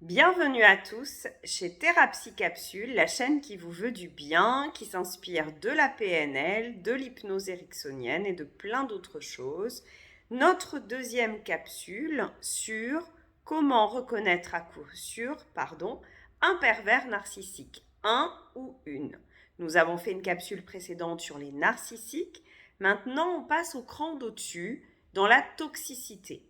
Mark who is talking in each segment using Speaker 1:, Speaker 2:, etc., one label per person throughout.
Speaker 1: Bienvenue à tous chez Thérapie Capsule, la chaîne qui vous veut du bien, qui s'inspire de la PNL, de l'hypnose ericksonienne et de plein d'autres choses. Notre deuxième capsule sur comment reconnaître à coup sûr, un pervers narcissique, un ou une. Nous avons fait une capsule précédente sur les narcissiques. Maintenant, on passe au cran d'au-dessus, dans la toxicité.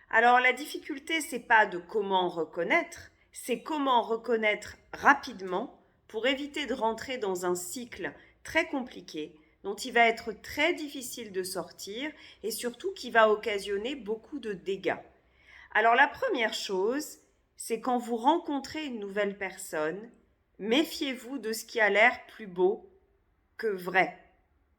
Speaker 1: Alors la difficulté, c'est pas de comment reconnaître, c'est comment reconnaître rapidement pour éviter de rentrer dans un cycle très compliqué dont il va être très difficile de sortir et surtout qui va occasionner beaucoup de dégâts. Alors la première chose, c'est quand vous rencontrez une nouvelle personne, méfiez-vous de ce qui a l'air plus beau que vrai,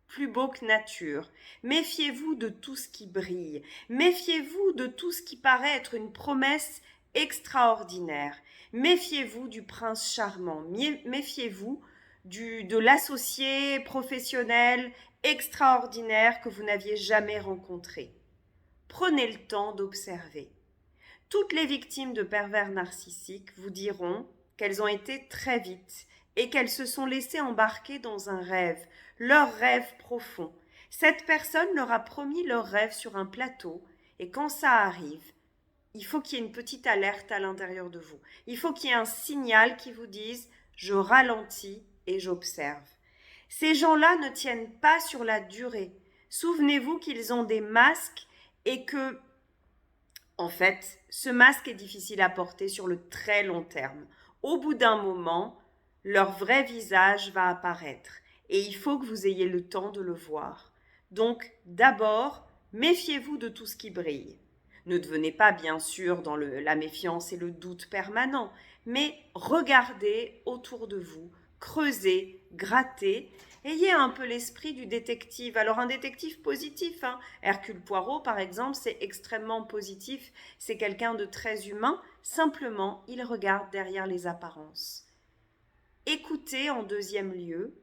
Speaker 1: plus beau que nature. Méfiez-vous de tout ce qui brille. Méfiez-vous de tout ce qui paraît être une promesse extraordinaire. Méfiez-vous du prince charmant. Méfiez-vous de l'associé professionnel extraordinaire que vous n'aviez jamais rencontré. Prenez le temps d'observer. Toutes les victimes de pervers narcissiques vous diront qu'elles ont été très vite et qu'elles se sont laissées embarquer dans un rêve, leur rêve profond. Cette personne leur a promis leur rêve sur un plateau et quand ça arrive, il faut qu'il y ait une petite alerte à l'intérieur de vous. Il faut qu'il y ait un signal qui vous dise « je ralentis et j'observe ». Ces gens-là ne tiennent pas sur la durée. Souvenez-vous qu'ils ont des masques et que en fait, ce masque est difficile à porter sur le très long terme. Au bout d'un moment, leur vrai visage va apparaître et il faut que vous ayez le temps de le voir. Donc, d'abord, méfiez-vous de tout ce qui brille. Ne devenez pas, bien sûr, dans la méfiance et le doute permanent, mais regardez autour de vous, creusez, grattez. Ayez un peu l'esprit du détective. Alors un détective positif, Hercule Poirot par exemple, c'est extrêmement positif, c'est quelqu'un de très humain, simplement il regarde derrière les apparences. Écoutez en deuxième lieu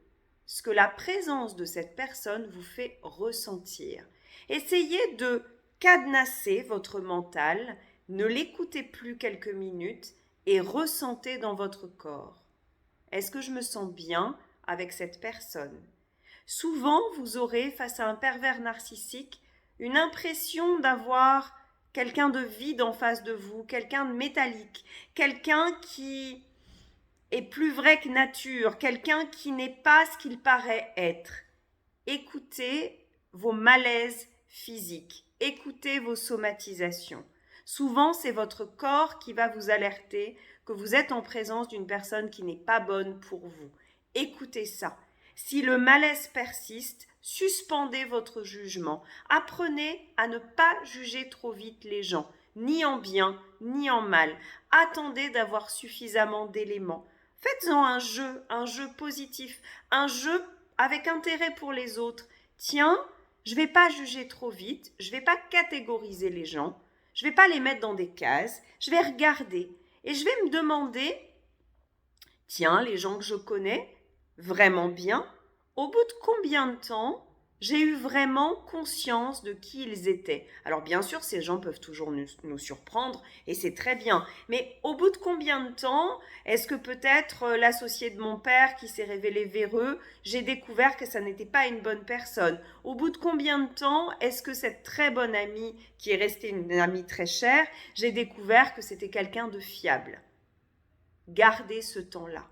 Speaker 1: ce que la présence de cette personne vous fait ressentir. Essayez de cadenasser votre mental, ne l'écoutez plus quelques minutes et ressentez dans votre corps. Est-ce que je me sens bien avec cette personne? Souvent, vous aurez, face à un pervers narcissique, une impression d'avoir quelqu'un de vide en face de vous, quelqu'un de métallique, quelqu'un qui est plus vrai que nature, quelqu'un qui n'est pas ce qu'il paraît être. Écoutez vos malaises physiques, écoutez vos somatisations. Souvent, c'est votre corps qui va vous alerter que vous êtes en présence d'une personne qui n'est pas bonne pour vous. Écoutez ça. Si le malaise persiste, suspendez votre jugement. Apprenez à ne pas juger trop vite les gens, ni en bien, ni en mal. Attendez d'avoir suffisamment d'éléments. Faites-en un jeu positif, un jeu avec intérêt pour les autres. Tiens, je ne vais pas juger trop vite, je ne vais pas catégoriser les gens, je ne vais pas les mettre dans des cases, je vais regarder et je vais me demander, tiens, les gens que je connais vraiment bien, au bout de combien de temps j'ai eu vraiment conscience de qui ils étaient. Alors bien sûr, ces gens peuvent toujours nous surprendre et c'est très bien. Mais au bout de combien de temps est-ce que peut-être l'associé de mon père qui s'est révélé véreux, j'ai découvert que ça n'était pas une bonne personne? Au bout de combien de temps est-ce que cette très bonne amie, qui est restée une amie très chère, j'ai découvert que c'était quelqu'un de fiable? Gardez ce temps-là.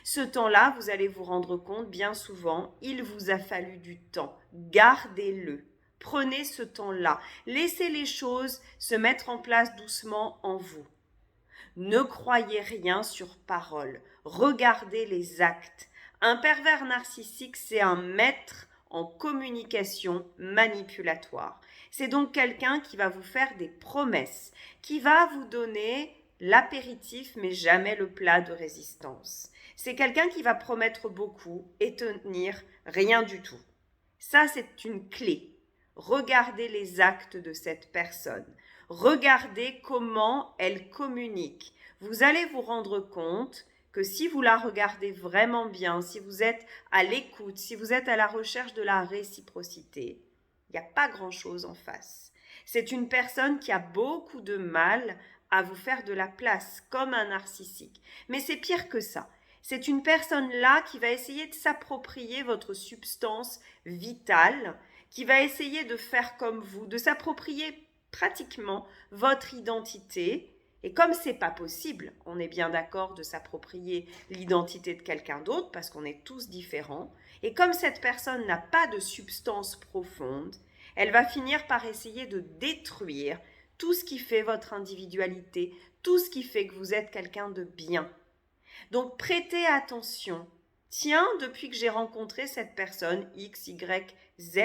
Speaker 1: Ce temps-là, vous allez vous rendre compte, bien souvent, il vous a fallu du temps. Gardez-le. Prenez ce temps-là. Laissez les choses se mettre en place doucement en vous. Ne croyez rien sur parole. Regardez les actes. Un pervers narcissique, c'est un maître en communication manipulatoire. C'est donc quelqu'un qui va vous faire des promesses, qui va vous donner l'apéritif mais jamais le plat de résistance. C'est quelqu'un qui va promettre beaucoup et tenir rien du tout. Ça, c'est une clé. Regardez les actes de cette personne. Regardez comment elle communique. Vous allez vous rendre compte que si vous la regardez vraiment bien, si vous êtes à l'écoute, si vous êtes à la recherche de la réciprocité, il n'y a pas grand-chose en face. C'est une personne qui a beaucoup de mal à vous faire de la place, comme un narcissique. Mais c'est pire que ça. C'est une personne-là qui va essayer de s'approprier votre substance vitale, qui va essayer de faire comme vous, de s'approprier pratiquement votre identité. Et comme c'est pas possible, on est bien d'accord de s'approprier l'identité de quelqu'un d'autre parce qu'on est tous différents. Et comme cette personne n'a pas de substance profonde, elle va finir par essayer de détruire tout ce qui fait votre individualité, tout ce qui fait que vous êtes quelqu'un de bien. Donc prêtez attention. Tiens, depuis que j'ai rencontré cette personne X, Y, Z,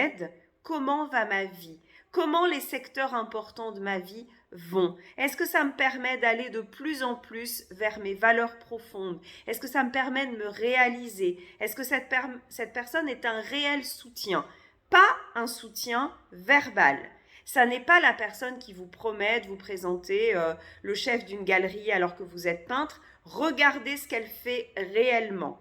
Speaker 1: comment va ma vie? Comment les secteurs importants de ma vie vont? Est-ce que ça me permet d'aller de plus en plus vers mes valeurs profondes? Est-ce que ça me permet de me réaliser? Est-ce que cette personne est un réel soutien? Pas un soutien verbal. Ça n'est pas la personne qui vous promet de vous présenter le chef d'une galerie alors que vous êtes peintre. Regardez ce qu'elle fait réellement.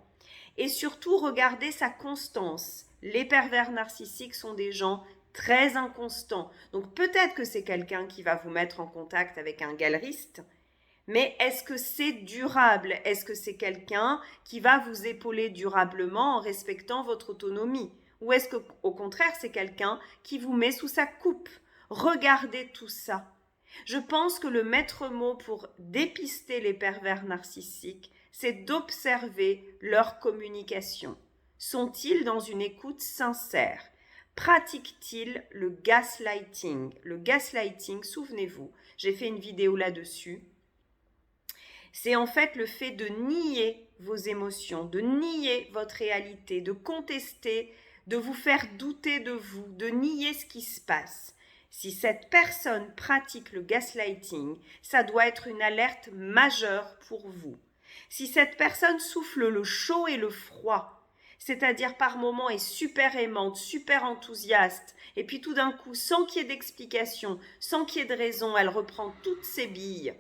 Speaker 1: Et surtout, regardez sa constance. Les pervers narcissiques sont des gens très inconstants. Donc peut-être que c'est quelqu'un qui va vous mettre en contact avec un galeriste, mais est-ce que c'est durable? Est-ce que c'est quelqu'un qui va vous épauler durablement en respectant votre autonomie? Ou est-ce qu'au contraire, c'est quelqu'un qui vous met sous sa coupe? Regardez tout ça. Je pense que le maître mot pour dépister les pervers narcissiques, c'est d'observer leur communication. Sont-ils dans une écoute sincère? Pratiquent-ils le gaslighting? Le gaslighting, souvenez-vous, j'ai fait une vidéo là-dessus. C'est en fait le fait de nier vos émotions, de nier votre réalité, de contester, de vous faire douter de vous, de nier ce qui se passe. Si cette personne pratique le gaslighting, ça doit être une alerte majeure pour vous. Si cette personne souffle le chaud et le froid, c'est-à-dire par moments est super aimante, super enthousiaste, et puis tout d'un coup, sans qu'il y ait d'explication, sans qu'il y ait de raison, elle reprend toutes ses billes,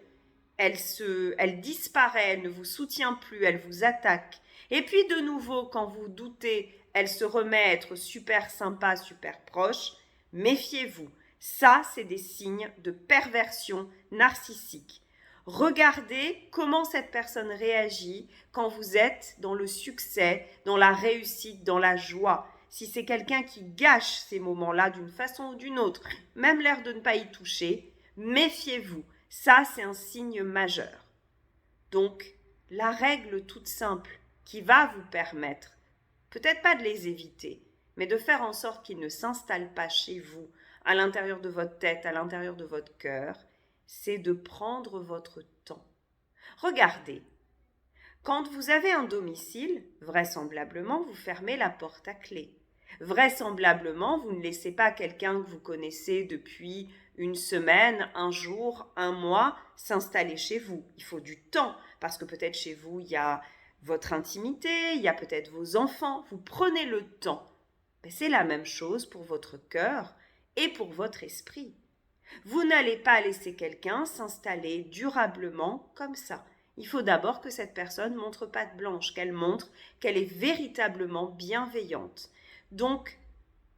Speaker 1: elle disparaît, elle ne vous soutient plus, elle vous attaque. Et puis de nouveau, quand vous doutez, elle se remet à être super sympa, super proche. Méfiez-vous. Ça, c'est des signes de perversion narcissique. Regardez comment cette personne réagit quand vous êtes dans le succès, dans la réussite, dans la joie. Si c'est quelqu'un qui gâche ces moments-là d'une façon ou d'une autre, même l'air de ne pas y toucher, méfiez-vous. Ça, c'est un signe majeur. Donc, la règle toute simple qui va vous permettre, peut-être pas de les éviter, mais de faire en sorte qu'ils ne s'installent pas chez vous, à l'intérieur de votre tête, à l'intérieur de votre cœur, c'est de prendre votre temps. Regardez, quand vous avez un domicile, vraisemblablement, vous fermez la porte à clé. Vraisemblablement, vous ne laissez pas quelqu'un que vous connaissez depuis une semaine, un jour, un mois, s'installer chez vous. Il faut du temps, parce que peut-être chez vous, il y a votre intimité, il y a peut-être vos enfants. Vous prenez le temps. Mais c'est la même chose pour votre cœur et pour votre esprit. Vous n'allez pas laisser quelqu'un s'installer durablement comme ça. Il faut d'abord que cette personne montre patte blanche, qu'elle montre qu'elle est véritablement bienveillante. Donc,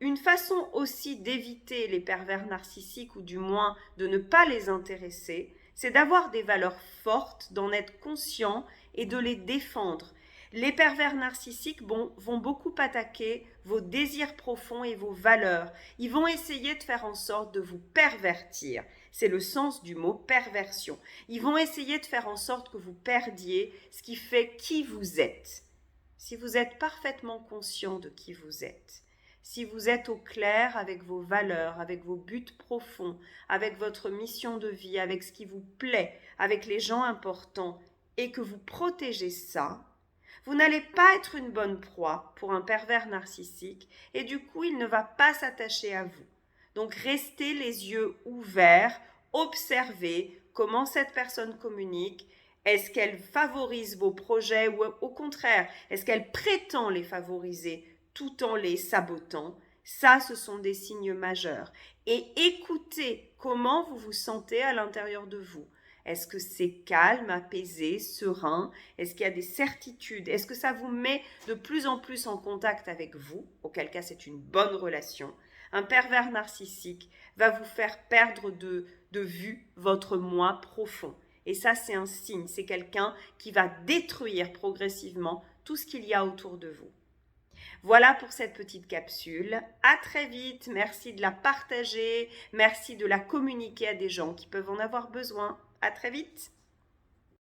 Speaker 1: une façon aussi d'éviter les pervers narcissiques ou du moins de ne pas les intéresser, c'est d'avoir des valeurs fortes, d'en être conscient et de les défendre. Les pervers narcissiques vont beaucoup attaquer vos désirs profonds et vos valeurs. Ils vont essayer de faire en sorte de vous pervertir. C'est le sens du mot perversion. Ils vont essayer de faire en sorte que vous perdiez ce qui fait qui vous êtes. Si vous êtes parfaitement conscient de qui vous êtes, si vous êtes au clair avec vos valeurs, avec vos buts profonds, avec votre mission de vie, avec ce qui vous plaît, avec les gens importants, et que vous protégez ça, vous n'allez pas être une bonne proie pour un pervers narcissique et du coup, il ne va pas s'attacher à vous. Donc, restez les yeux ouverts, observez comment cette personne communique. Est-ce qu'elle favorise vos projets ou au contraire, est-ce qu'elle prétend les favoriser tout en les sabotant? Ça, ce sont des signes majeurs. Et écoutez comment vous vous sentez à l'intérieur de vous. Est-ce que c'est calme, apaisé, serein? Est-ce qu'il y a des certitudes? Est-ce que ça vous met de plus en plus en contact avec vous? Auquel cas, c'est une bonne relation. Un pervers narcissique va vous faire perdre de vue votre moi profond. Et ça, c'est un signe, c'est quelqu'un qui va détruire progressivement tout ce qu'il y a autour de vous. Voilà pour cette petite capsule. À très vite. Merci de la partager. Merci de la communiquer à des gens qui peuvent en avoir besoin. À très vite.